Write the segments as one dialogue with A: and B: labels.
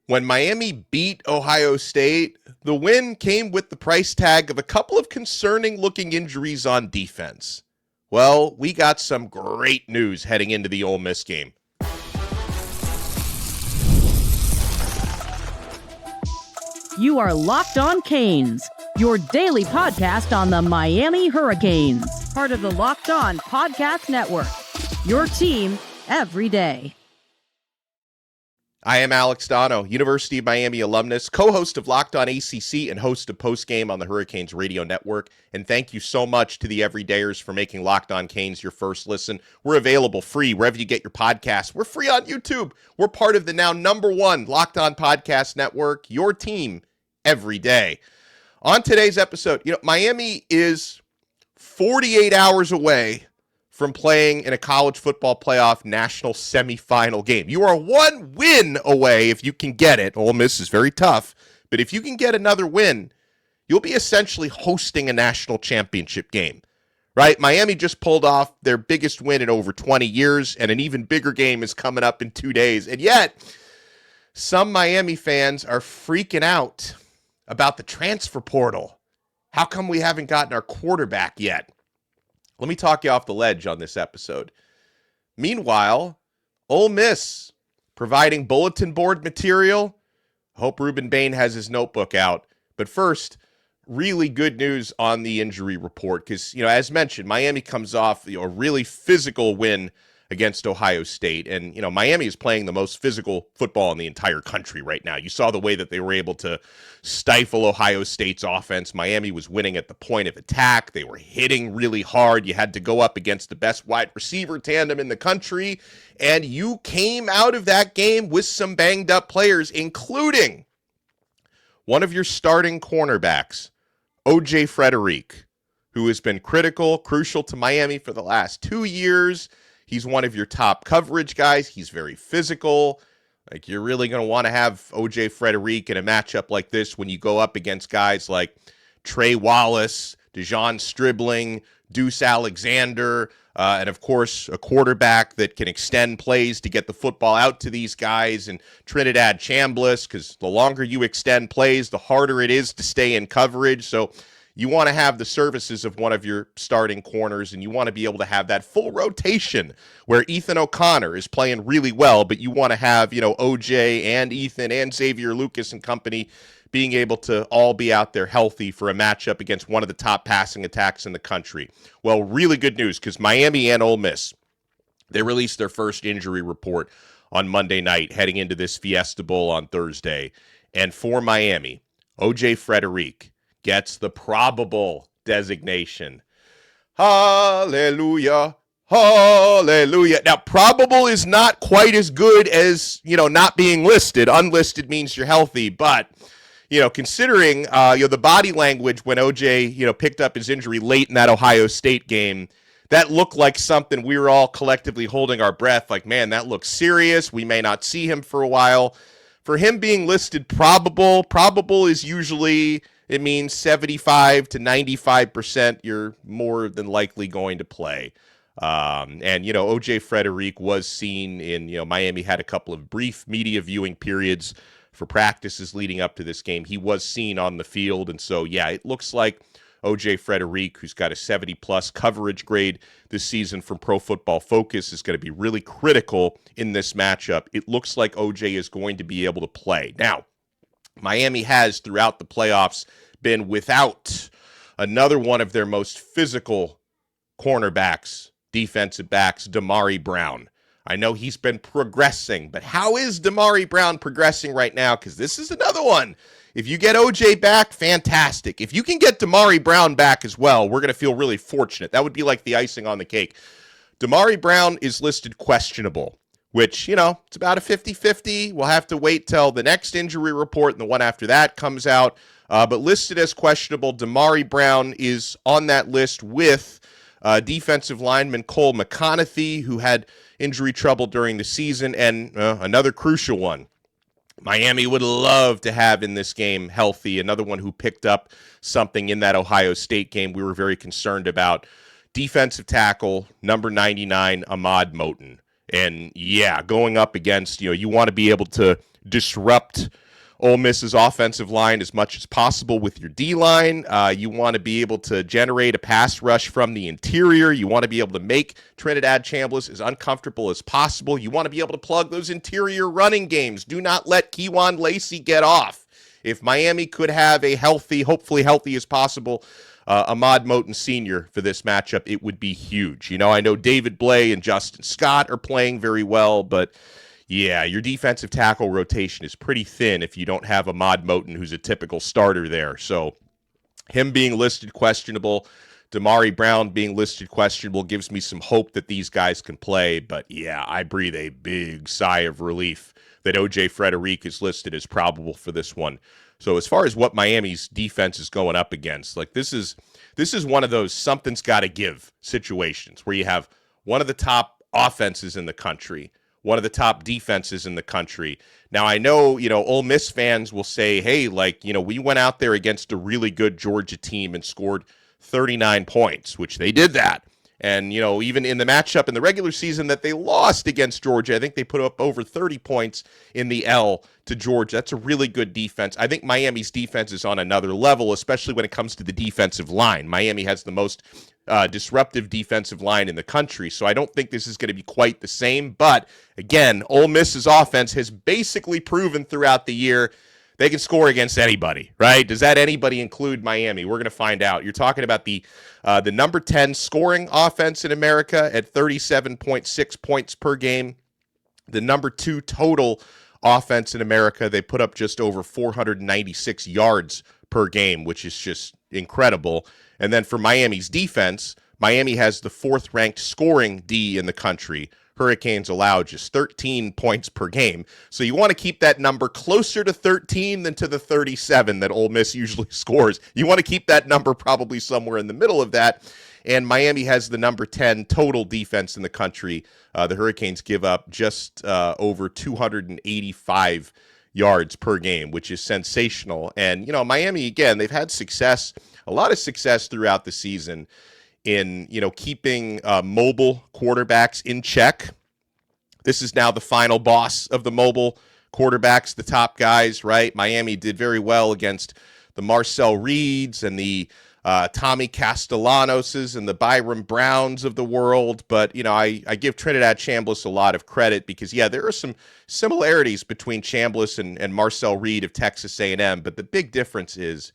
A: When Miami beat Ohio State, the win came with the price tag of a couple of concerning-looking injuries on defense. Well, we got some great news heading into the Ole Miss game.
B: You are Locked On Canes, your daily podcast on the Miami Hurricanes, part of the Locked On Podcast Network, your team every day.
A: I am Alex Donno, University of Miami alumnus, co-host of Locked On ACC and host of Postgame on the Hurricanes Radio Network. And thank you so much to the everydayers for making Locked On Canes your first listen. We're available free wherever you get your podcasts. We're free on YouTube. We're part of the now #1 Locked On Podcast Network, your team every day. On today's episode, Miami is 48 hours away from playing in a college football playoff national semifinal game. You are one win away if you can get it. Ole Miss is very tough, but if you can get another win, you'll be essentially hosting a national championship game, right? Miami just pulled off their biggest win in over 20 years, and an even bigger game is coming up in 2 days. And yet, some Miami fans are freaking out about the transfer portal. How come we haven't gotten our quarterback yet? Let me talk you off the ledge on this episode. Meanwhile, Ole Miss providing bulletin board material. Hope Rueben Bain has his notebook out. But first, really good news on the injury report because, as mentioned, Miami comes off a really physical win against Ohio State. And, Miami is playing the most physical football in the entire country right now. You saw the way that they were able to stifle Ohio State's offense. Miami was winning at the point of attack. They were hitting really hard. You had to go up against the best wide receiver tandem in the country. And you came out of that game with some banged up players, including one of your starting cornerbacks, O.J. Frederique, who has been crucial to Miami for the last 2 years. He's one of your top coverage guys. He's very physical. Like, you're really going to want to have O.J. Frederique in a matchup like this when you go up against guys like Trey Wallace, Dejon Stribling, Deuce Alexander, and, of course, a quarterback that can extend plays to get the football out to these guys, and Trinidad Chambliss, because the longer you extend plays, the harder it is to stay in coverage. So you want to have the services of one of your starting corners, and you want to be able to have that full rotation where Ethan O'Connor is playing really well, but you want to have, OJ and Ethan and Xavier Lucas and company being able to all be out there healthy for a matchup against one of the top passing attacks in the country. Well, really good news because Miami and Ole Miss, they released their first injury report on Monday night heading into this Fiesta Bowl on Thursday. And for Miami, O.J. Frederique gets the probable designation. Hallelujah. Hallelujah. Now, probable is not quite as good as, not being listed. Unlisted means you're healthy. But, considering, the body language when OJ, picked up his injury late in that Ohio State game, that looked like something we were all collectively holding our breath. Like, man, that looks serious. We may not see him for a while. For him being listed probable is usually, it means 75 to 95% you're more than likely going to play. And O.J. Frederique was seen in, Miami had a couple of brief media viewing periods for practices leading up to this game. He was seen on the field. And so, it looks like O.J. Frederique, who's got a 70-plus coverage grade this season from Pro Football Focus, is going to be really critical in this matchup. It looks like O.J. is going to be able to play. Now, Miami has, throughout the playoffs, been without another one of their most physical cornerbacks, defensive backs, Damari Brown. I know he's been progressing, but how is Damari Brown progressing right now? Because this is another one. If you get OJ back, fantastic. If you can get Damari Brown back as well, we're going to feel really fortunate. That would be like the icing on the cake. Damari Brown is listed questionable, which, it's about a 50-50. We'll have to wait till the next injury report and the one after that comes out. But listed as questionable, Damari Brown is on that list with defensive lineman Cole McConaughey, who had injury trouble during the season, and another crucial one. Miami would love to have in this game healthy, another one who picked up something in that Ohio State game we were very concerned about. Defensive tackle, number 99, Ahmad Moten. And yeah, going up against, you want to be able to disrupt Ole Miss's offensive line as much as possible with your D-line. You want to be able to generate a pass rush from the interior. You want to be able to make Trinidad Chambliss as uncomfortable as possible. You want to be able to plug those interior running games. Do not let Kewan Lacey get off. If Miami could have a healthy, hopefully healthy as possible, Ahmad Moten Sr. for this matchup, it would be huge. I know David Blay and Justin Scott are playing very well, but yeah, your defensive tackle rotation is pretty thin if you don't have Ahmad Moten, who's a typical starter there. So him being listed questionable, Damari Brown being listed questionable gives me some hope that these guys can play. But yeah, I breathe a big sigh of relief that O.J. Frederique is listed as probable for this one. So as far as what Miami's defense is going up against, like this is one of those something's got to give situations where you have one of the top offenses in the country, one of the top defenses in the country. Now, I know, Ole Miss fans will say, hey, we went out there against a really good Georgia team and scored 39 points, which they did that. And, even in the matchup in the regular season that they lost against Georgia, I think they put up over 30 points in the L to Georgia. That's a really good defense. I think Miami's defense is on another level, especially when it comes to the defensive line. Miami has the most disruptive defensive line in the country, so I don't think this is going to be quite the same. But, again, Ole Miss's offense has basically proven throughout the year they can score against anybody, right? Does that anybody include Miami? We're going to find out. You're talking about the number 10 scoring offense in America at 37.6 points per game. The number 2 total offense in America, they put up just over 496 yards per game, which is just incredible. And then for Miami's defense, Miami has the 4th-ranked scoring D in the country. Hurricanes allow just 13 points per game. So you want to keep that number closer to 13 than to the 37 that Ole Miss usually scores. You want to keep that number probably somewhere in the middle of that. And Miami has the number 10 total defense in the country. The Hurricanes give up just over 285 yards per game, which is sensational. And, Miami, again, they've had success, a lot of success throughout the season in, keeping mobile quarterbacks in check. This is now the final boss of the mobile quarterbacks, the top guys, right? Miami did very well against the Marcel Reeds and the Tommy Castellanoses and the Byram Browns of the world. But, I give Trinidad Chambliss a lot of credit because, yeah, there are some similarities between Chambliss and Marcel Reed of Texas A&M. But the big difference is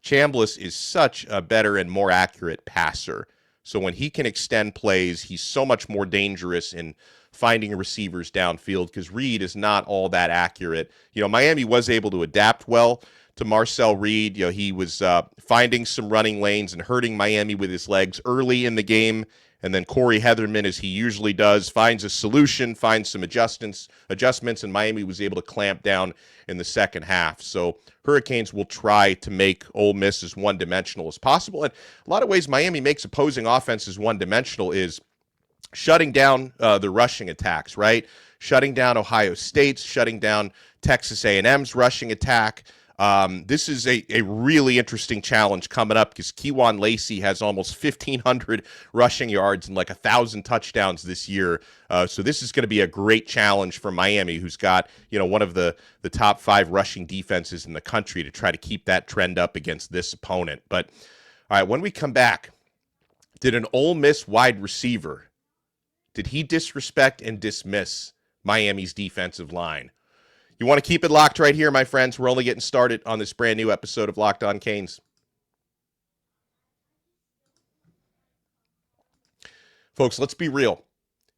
A: Chambliss is such a better and more accurate passer. So when he can extend plays, he's so much more dangerous in finding receivers downfield because Reed is not all that accurate. Miami was able to adapt well to Marcel Reed. He was finding some running lanes and hurting Miami with his legs early in the game. And then Corey Heatherman, as he usually does, finds a solution, finds some adjustments, and Miami was able to clamp down in the second half. So Hurricanes will try to make Ole Miss as one-dimensional as possible. And a lot of ways Miami makes opposing offenses one-dimensional is shutting down the rushing attacks, right? Shutting down Ohio State's, shutting down Texas A&M's rushing attack. This is a really interesting challenge coming up because Kewan Lacey has almost 1,500 rushing yards and 1,000 touchdowns this year. So this is going to be a great challenge for Miami, who's got, one of the top 5 rushing defenses in the country to try to keep that trend up against this opponent. But, all right, when we come back, did an Ole Miss wide receiver, did he disrespect and dismiss Miami's defensive line? You want to keep it locked right here, my friends. We're only getting started on this brand new episode of Locked On Canes. Folks, let's be real.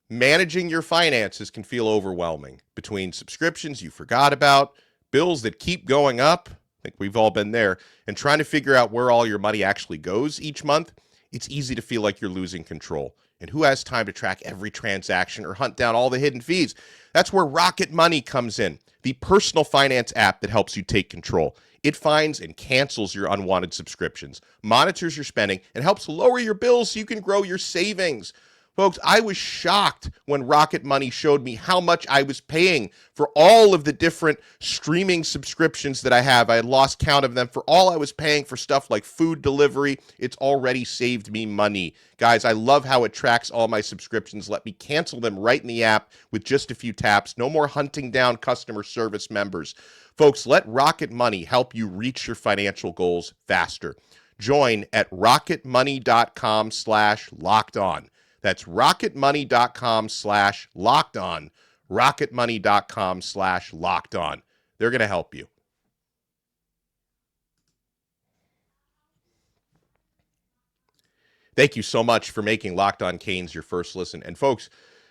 A: Managing your finances can feel overwhelming. Between subscriptions you forgot about, bills that keep going up, I think we've all been there, and trying to figure out where all your money actually goes each month, it's easy to feel like you're losing control. And who has time to track every transaction or hunt down all the hidden fees? That's where Rocket Money comes in, the personal finance app that helps you take control. It finds and cancels your unwanted subscriptions, monitors your spending, and helps lower your bills so you can grow your savings. Folks, I was shocked when Rocket Money showed me how much I was paying for all of the different streaming subscriptions that I have. I had lost count of them. For all I was paying for stuff like food delivery, it's already saved me money. Guys, I love how it tracks all my subscriptions. Let me cancel them right in the app with just a few taps. No more hunting down customer service members. Folks, let Rocket Money help you reach your financial goals faster. Join at rocketmoney.com/lockedon. That's rocketmoney.com/lockedon. rocketmoney.com/lockedon. They're going to help you. Thank you so much for making Locked On Canes your first listen. And folks,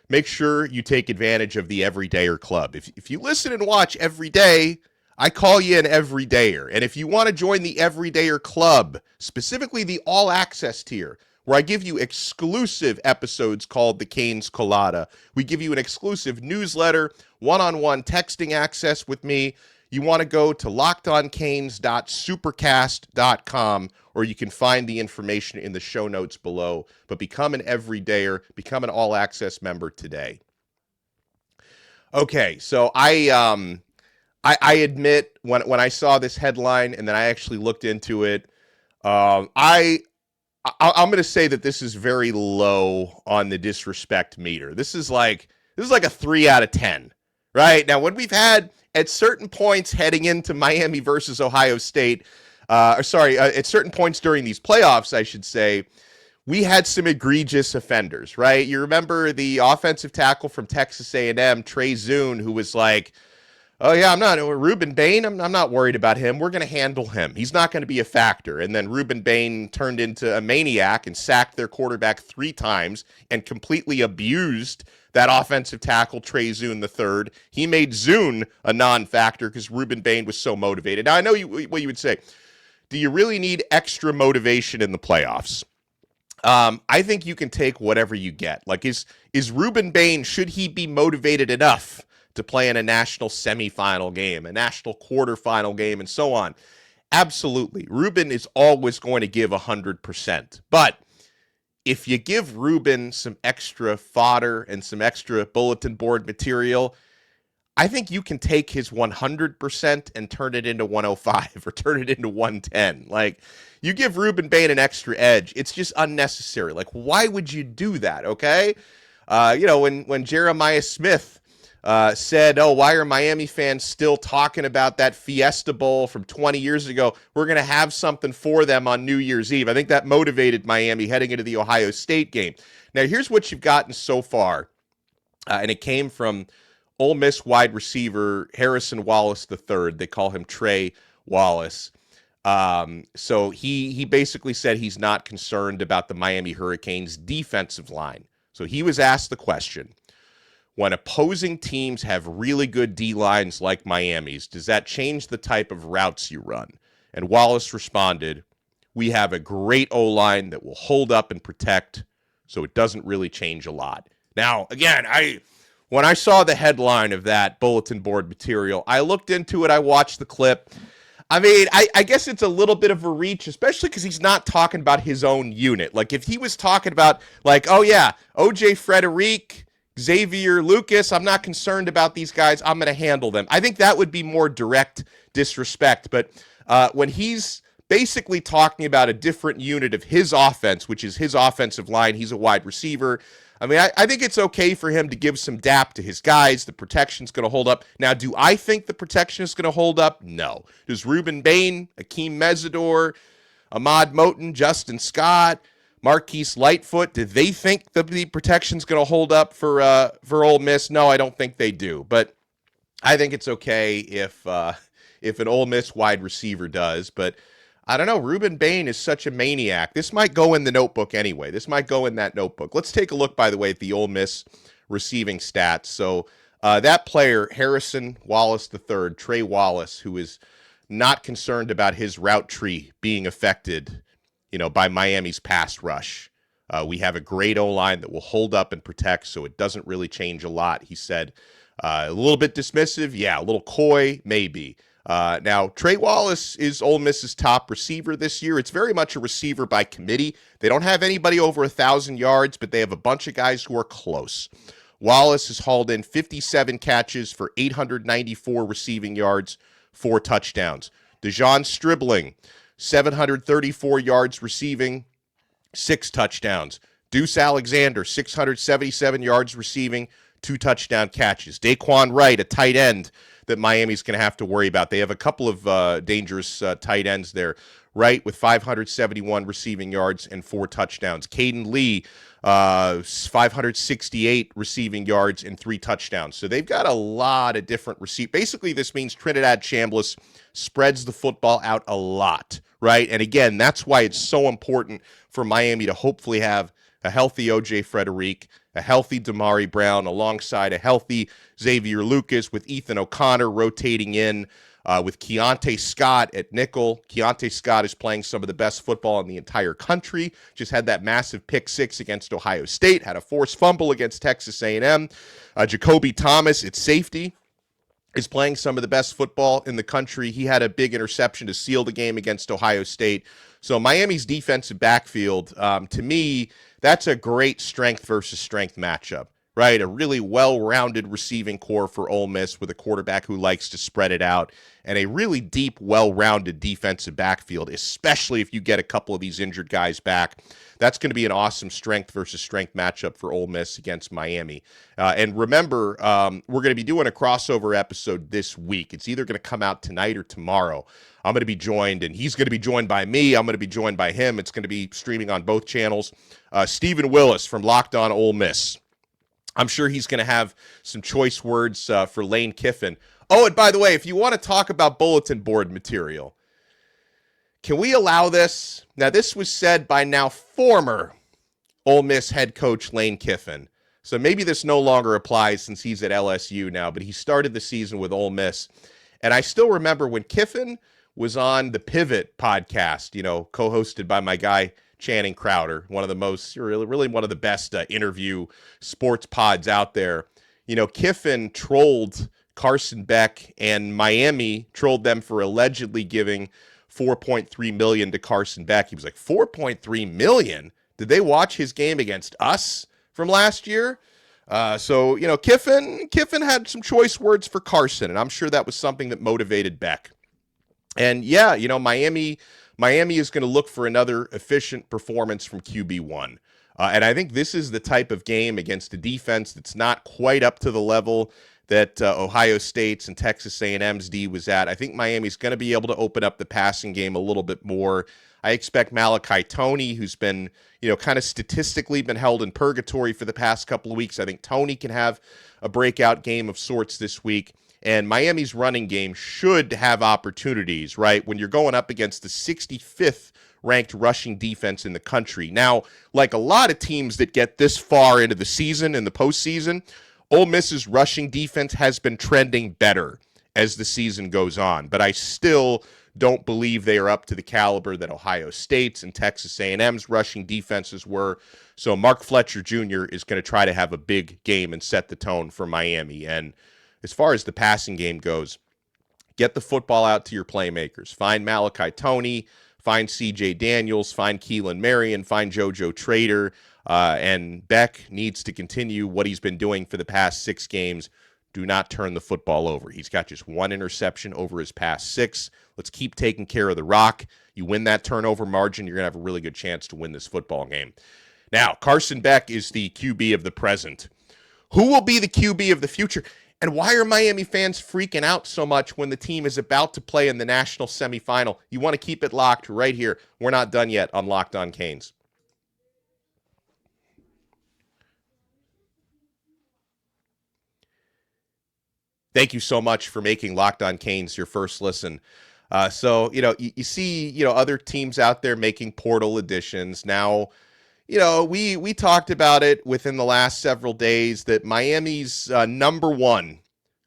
A: make sure you take advantage of the Everydayer Club. If you listen and watch every day, I call you an everydayer. And if you want to join the Everydayer Club, specifically the All Access tier, where I give you exclusive episodes called the Canes Colada. We give you an exclusive newsletter, one-on-one texting access with me. You want to go to lockedoncanes.supercast.com, or you can find the information in the show notes below. But become an everydayer, become an all-access member today. Okay, so I admit when I saw this headline and then I actually looked into it, I'm going to say that this is very low on the disrespect meter. This is like a 3 out of 10, right? Now, when we've had at certain points heading into Miami versus Ohio State, at certain points during these playoffs, I should say, we had some egregious offenders, right? You remember the offensive tackle from Texas A&M, Trey Wallace, who was like, oh, yeah, Rueben Bain, I'm not worried about him. We're going to handle him. He's not going to be a factor. And then Rueben Bain turned into a maniac and sacked their quarterback 3 times and completely abused that offensive tackle, Trey Wallace III. He made Zune a non-factor because Rueben Bain was so motivated. Now, I know what you would say. Do you really need extra motivation in the playoffs? I think you can take whatever you get. Like, is Rueben Bain, should he be motivated enough to play in a national semifinal game, a national quarterfinal game, and so on? Absolutely. Rueben is always going to give 100%. But if you give Rueben some extra fodder and some extra bulletin board material, I think you can take his 100% and turn it into 105 or turn it into 110. Like, you give Rueben Bain an extra edge, it's just unnecessary. Like, why would you do that, okay? When Jeremiah Smith said, oh, why are Miami fans still talking about that Fiesta Bowl from 20 years ago? We're going to have something for them on New Year's Eve. I think that motivated Miami heading into the Ohio State game. Now, here's what you've gotten so far, and it came from Ole Miss wide receiver Harrison Wallace III. They call him Trey Wallace. So he basically said he's not concerned about the Miami Hurricanes defensive line. So he was asked the question, when opposing teams have really good D-lines like Miami's, does that change the type of routes you run? And Wallace responded, we have a great O-line that will hold up and protect, so it doesn't really change a lot. Now, again, when I saw the headline of that bulletin board material, I looked into it, I watched the clip. I mean, I guess it's a little bit of a reach, especially because he's not talking about his own unit. Like, if he was talking about, like, oh, yeah, O.J. Frederique, Xavier Lucas, I'm not concerned about these guys. I'm going to handle them. I think that would be more direct disrespect. But when he's basically talking about a different unit of his offense, which is his offensive line, he's a wide receiver. I mean, I think it's okay for him to give some dap to his guys. The protection's going to hold up. Now, do I think the protection is going to hold up? No. Does Rueben Bain, Akeem Mesidor, Ahmad Moten, Justin Scott, Marquise Lightfoot, do they think that the protection's going to hold up for Ole Miss? No, I don't think they do. But I think it's okay if an Ole Miss wide receiver does. But I don't know. Rueben Bain is such a maniac. This might go in the notebook anyway. This might go in that notebook. Let's take a look, by the way, at the Ole Miss receiving stats. So that player, Harrison Wallace III, Trey Wallace, who is not concerned about his route tree being affected, by Miami's pass rush. We have a great O-line that will hold up and protect, so it doesn't really change a lot. He said, a little bit dismissive, yeah, a little coy, maybe. Now, Trey Wallace is Ole Miss's top receiver this year. It's very much a receiver by committee. They don't have anybody over 1,000 yards, but they have a bunch of guys who are close. Wallace has hauled in 57 catches for 894 receiving yards, 4 touchdowns. Dejon Stribling, 734 yards receiving, 6 touchdowns. Deuce Alexander, 677 yards receiving, 2 touchdown catches. Daquan Wright, a tight end that Miami's going to have to worry about. They have a couple of dangerous tight ends there. Wright with 571 receiving yards and 4 touchdowns. Caden Lee, 568 receiving yards and 3 touchdowns. So they've got a lot of different receivers. Basically, this means Trinidad Chambliss spreads the football out a lot, right? And again, that's why it's so important for Miami to hopefully have a healthy O.J. Frederique, a healthy Damari Brown, alongside a healthy Xavier Lucas, with Ethan O'Connor rotating in, with Keontae Scott at nickel. Keontae Scott is playing some of the best football in the entire country. Just had that massive pick 6 against Ohio State, had a forced fumble against Texas A&M. Jacoby Thomas at safety is playing some of the best football in the country. He had a big interception to seal the game against Ohio State. So Miami's defensive backfield, to me, that's a great strength versus strength matchup, right? A really well-rounded receiving core for Ole Miss with a quarterback who likes to spread it out, and a really deep, well-rounded defensive backfield, especially if you get a couple of these injured guys back. That's going to be an awesome strength versus strength matchup for Ole Miss against Miami. And remember, we're going to be doing a crossover episode this week. It's either going to come out tonight or tomorrow. I'm going to be joined, and he's going to be joined by me. I'm going to be joined by him. It's going to be streaming on both channels. Stephen Willis from Locked On Ole Miss. I'm sure he's going to have some choice words for Lane Kiffin. Oh, and by the way, if you want to talk about bulletin board material, can we allow this? Now, this was said by now former Ole Miss head coach Lane Kiffin. So maybe this no longer applies since he's at LSU now, but he started the season with Ole Miss. And I still remember when Kiffin was on the Pivot podcast, co-hosted by my guy Channing Crowder, one of the most, really one of the best interview sports pods out there. Kiffin trolled Carson Beck, and Miami trolled them for allegedly giving $4.3 million to Carson Beck. He was like, $4.3 million? Did they watch his game against us from last year? So Kiffin had some choice words for Carson, and I'm sure that was something that motivated Beck. And yeah, Miami is going to look for another efficient performance from QB1. And I think this is the type of game against a defense that's not quite up to the level that Ohio State's and Texas A&M's D was at. I think Miami's going to be able to open up the passing game a little bit more. I expect Malachi Toney, who's been, kind of statistically been held in purgatory for the past couple of weeks. I think Toney can have a breakout game of sorts this week. And Miami's running game should have opportunities, right? When you're going up against the 65th ranked rushing defense in the country. Now, like a lot of teams that get this far into the season, in the postseason, Ole Miss's rushing defense has been trending better as the season goes on. But I still don't believe they are up to the caliber that Ohio State's and Texas A&M's rushing defenses were. So Mark Fletcher Jr. is going to try to have a big game and set the tone for Miami. And as far as the passing game goes, get the football out to your playmakers. Find Malachi Toney, find CJ Daniels, find Keelan Marion, find JoJo Trader, and Beck needs to continue what he's been doing for the past 6 games. Do not turn the football over. He's got just 1 interception over his past 6. Let's keep taking care of the rock. You win that turnover margin, you're going to have a really good chance to win this football game. Now, Carson Beck is the QB of the present. Who will be the QB of the future? And why are Miami fans freaking out so much when the team is about to play in the national semifinal? You want to keep it locked right here. We're not done yet on Locked On Canes. Thank you so much for making Locked On Canes your first listen. You see, other teams out there making portal additions. Now, we talked about it within the last several days that Miami's number 1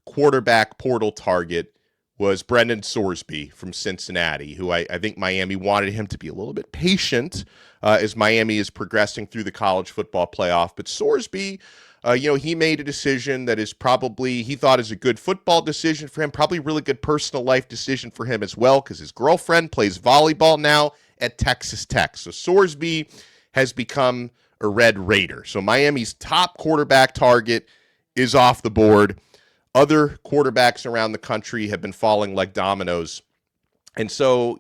A: quarterback portal target was Brendan Sorsby from Cincinnati, who I think Miami wanted him to be a little bit patient as Miami is progressing through the college football playoff. But Sorsby He made a decision that is probably, he thought is a good football decision for him, probably a really good personal life decision for him as well, because his girlfriend plays volleyball now at Texas Tech. So Sorsby has become a Red Raider. So Miami's top quarterback target is off the board. Other quarterbacks around the country have been falling like dominoes. And so,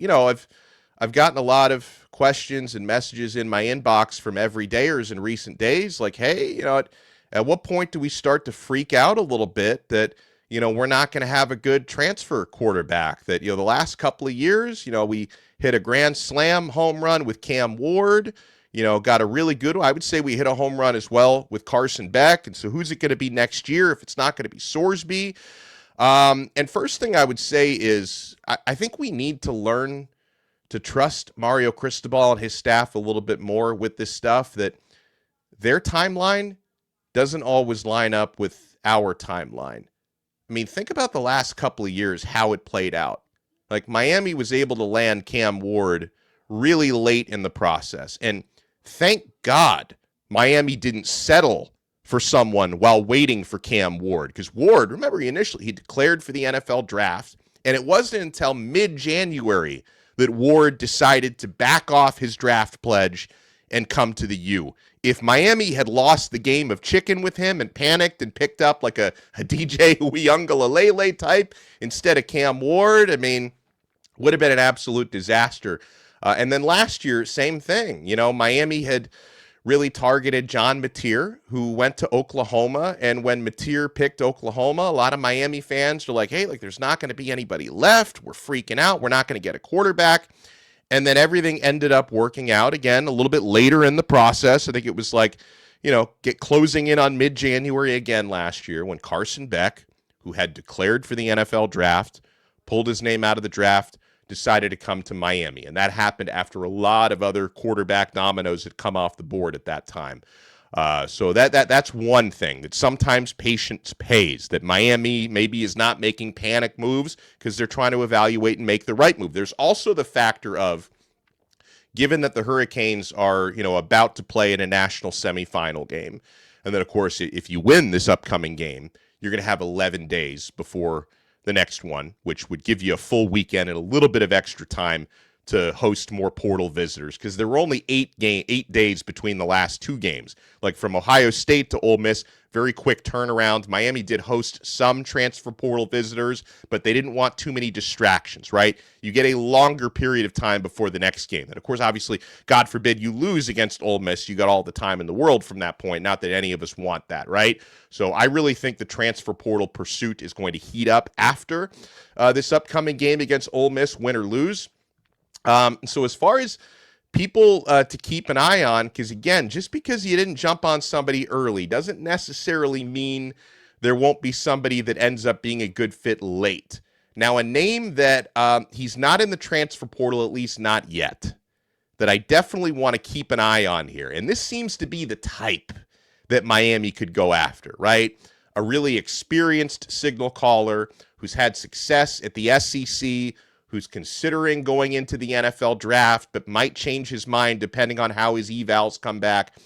A: I've gotten a lot of questions and messages in my inbox from everydayers in recent days, like, hey, at what point do we start to freak out a little bit that, we're not going to have a good transfer quarterback? That, the last couple of years, we hit a grand slam home run with Cam Ward, got a really good one. I would say we hit a home run as well with Carson Beck. And so who's it going to be next year if it's not going to be Sorsby? And first thing I would say is I think we need to learn to trust Mario Cristobal and his staff a little bit more with this stuff, that their timeline doesn't always line up with our timeline. I mean, think about the last couple of years, how it played out. Like, Miami was able to land Cam Ward really late in the process. And thank God Miami didn't settle for someone while waiting for Cam Ward. Because Ward, remember, he declared for the NFL draft. And it wasn't until mid-January that Ward decided to back off his draft pledge and come to the U. If Miami had lost the game of chicken with him and panicked and picked up like a DJ Uiagalelei type instead of Cam Ward, I mean, would have been an absolute disaster. And then last year, same thing. Miami had really targeted John Mateer, who went to Oklahoma. And when Mateer picked Oklahoma, a lot of Miami fans were like, hey, there's not going to be anybody left. We're freaking out. We're not going to get a quarterback. And then everything ended up working out again a little bit later in the process. I think it was closing in on mid-January again last year when Carson Beck, who had declared for the NFL draft, pulled his name out of the draft, decided to come to Miami. And that happened after a lot of other quarterback dominoes had come off the board at that time. So that's one thing, that sometimes patience pays, that Miami maybe is not making panic moves because they're trying to evaluate and make the right move. There's also the factor of, given that the Hurricanes are, about to play in a national semifinal game, and then, of course, if you win this upcoming game, you're going to have 11 days before the next one, which would give you a full weekend and a little bit of extra time to host more portal visitors, because there were only 8 days between the last 2 games. Like from Ohio State to Ole Miss, very quick turnaround. Miami did host some transfer portal visitors, but they didn't want too many distractions, right? You get a longer period of time before the next game. And of course, obviously, God forbid you lose against Ole Miss, you got all the time in the world from that point. Not that any of us want that, right? So I really think the transfer portal pursuit is going to heat up after this upcoming game against Ole Miss, win or lose. So as far as people to keep an eye on, because again, just because you didn't jump on somebody early doesn't necessarily mean there won't be somebody that ends up being a good fit late. Now, a name that he's not in the transfer portal, at least not yet, that I definitely want to keep an eye on here, and this seems to be the type that Miami could go after, right? A really experienced signal caller who's had success at the SEC, who's considering going into the NFL draft, but might change his mind depending on how his evals come back.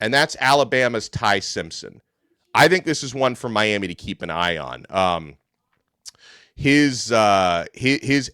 A: And that's Alabama's Ty Simpson. I think this is one for Miami to keep an eye on. His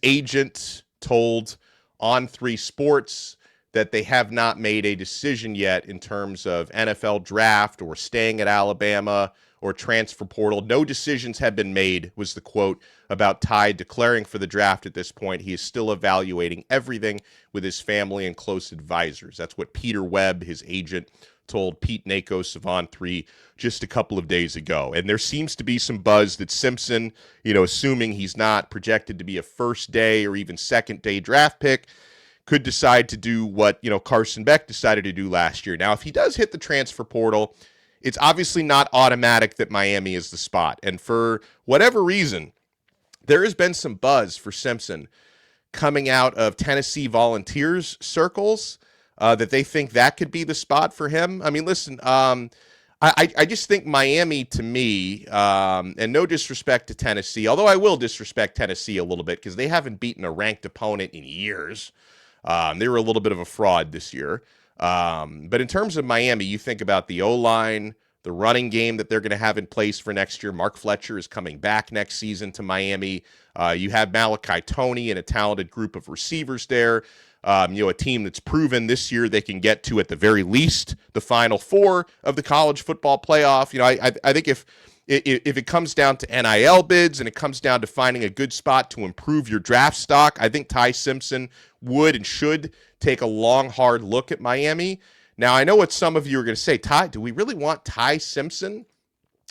A: agent told On3 Sports that they have not made a decision yet in terms of NFL draft or staying at Alabama or transfer portal. No decisions have been made, was the quote about Ty declaring for the draft at this point. He is still evaluating everything with his family and close advisors. That's what Peter Webb, his agent, told Pete Nakos of On3 just a couple of days ago. And there seems to be some buzz that Simpson, assuming he's not projected to be a first day or even second day draft pick, could decide to do what, Carson Beck decided to do last year. Now, if he does hit the transfer portal, it's obviously not automatic that Miami is the spot. And for whatever reason, there has been some buzz for Simpson coming out of Tennessee Volunteers circles that they think that could be the spot for him. I mean, listen, I just think Miami, to me, and no disrespect to Tennessee, although I will disrespect Tennessee a little bit because they haven't beaten a ranked opponent in years. They were a little bit of a fraud this year. But in terms of Miami, you think about the O-line, the running game that they're going to have in place for next year. Mark Fletcher is coming back next season to Miami. You have Malachi Toney and a talented group of receivers there. A team that's proven this year they can get to, at the very least, the Final Four of the college football playoff. I think if it comes down to NIL bids and it comes down to finding a good spot to improve your draft stock, I think Ty Simpson would and should take a long, hard look at Miami. Now, I know what some of you are going to say. Ty, do we really want Ty Simpson?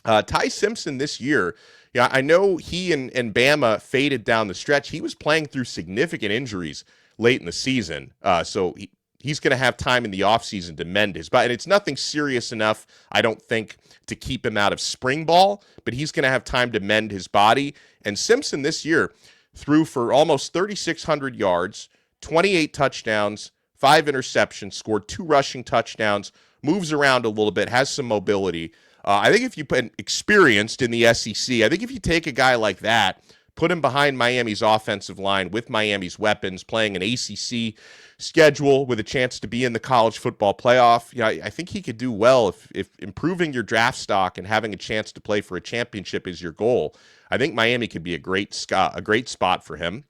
A: Ty Simpson this year, I know he and Bama faded down the stretch. He was playing through significant injuries late in the season, so he's going to have time in the offseason to mend his body. And it's nothing serious enough, I don't think, to keep him out of spring ball, but he's going to have time to mend his body. And Simpson this year threw for almost 3,600 yards, 28 touchdowns, 5 interceptions, scored 2 rushing touchdowns, moves around a little bit, has some mobility. I think if you put experienced in the SEC, I think if you take a guy like that, put him behind Miami's offensive line with Miami's weapons, playing an ACC schedule with a chance to be in the college football playoff, I think he could do well if improving your draft stock and having a chance to play for a championship is your goal. I think Miami could be a great spot for him.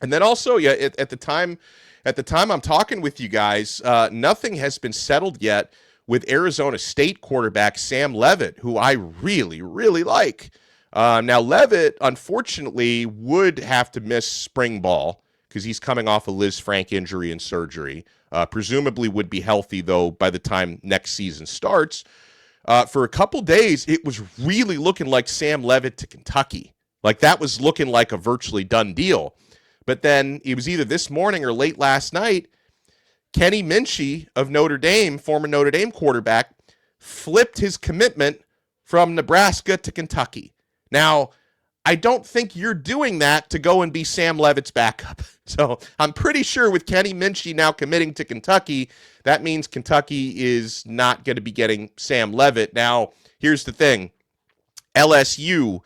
A: And then also, at the time I'm talking with you guys, nothing has been settled yet with Arizona State quarterback Sam Levitt, who I really, really like. Now, Levitt, unfortunately, would have to miss spring ball because he's coming off a Liz Frank injury and surgery. Presumably would be healthy, though, by the time next season starts. For a couple days, it was really looking like Sam Levitt to Kentucky. Like, that was looking like a virtually done deal. But then it was either this morning or late last night, Kenny Minchey of Notre Dame, former Notre Dame quarterback, flipped his commitment from Nebraska to Kentucky. Now, I don't think you're doing that to go and be Sam Levitt's backup. So I'm pretty sure with Kenny Minchey now committing to Kentucky, that means Kentucky is not going to be getting Sam Levitt. Now, here's the thing. LSU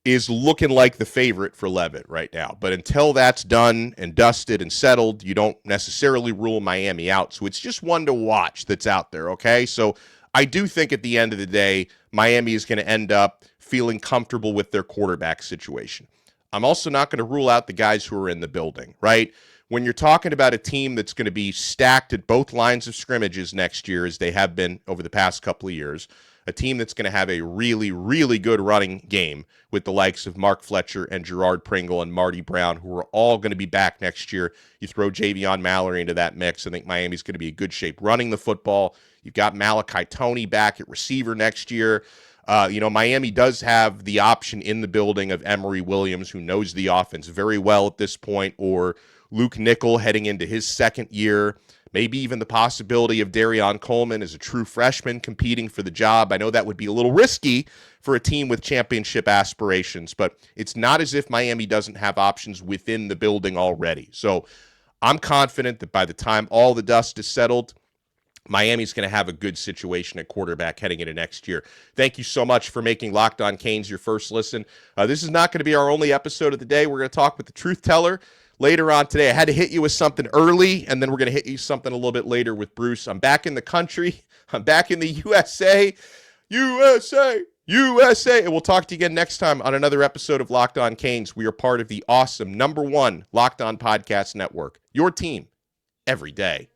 A: is looking like the favorite for Levitt right now. But until that's done and dusted and settled, you don't necessarily rule Miami out. So it's just one to watch that's out there, okay? So I do think at the end of the day, Miami is going to end up feeling comfortable with their quarterback situation. I'm also not going to rule out the guys who are in the building, right? When you're talking about a team that's going to be stacked at both lines of scrimmages next year, as they have been over the past couple of years, a team that's going to have a really, really good running game with the likes of Mark Fletcher and Gerard Pringle and Marty Brown, who are all going to be back next year. You throw Javion Mallory into that mix, I think Miami's going to be in good shape running the football. You've got Malachi Toney back at receiver next year. Miami does have the option in the building of Emory Williams, who knows the offense very well at this point, or Luke Nickel heading into his second year. Maybe even the possibility of Darion Coleman as a true freshman competing for the job. I know that would be a little risky for a team with championship aspirations, but it's not as if Miami doesn't have options within the building already. So I'm confident that by the time all the dust is settled, Miami's going to have a good situation at quarterback heading into next year. Thank you so much for making Locked On Canes your first listen. This is not going to be our only episode of the day. We're going to talk with the truth teller later on today. I had to hit you with something early, and then we're going to hit you something a little bit later with Bruce. I'm back in the country. I'm back in the USA. USA! USA! And we'll talk to you again next time on another episode of Locked On Canes. We are part of the awesome #1 Locked On Podcast Network. Your team every day.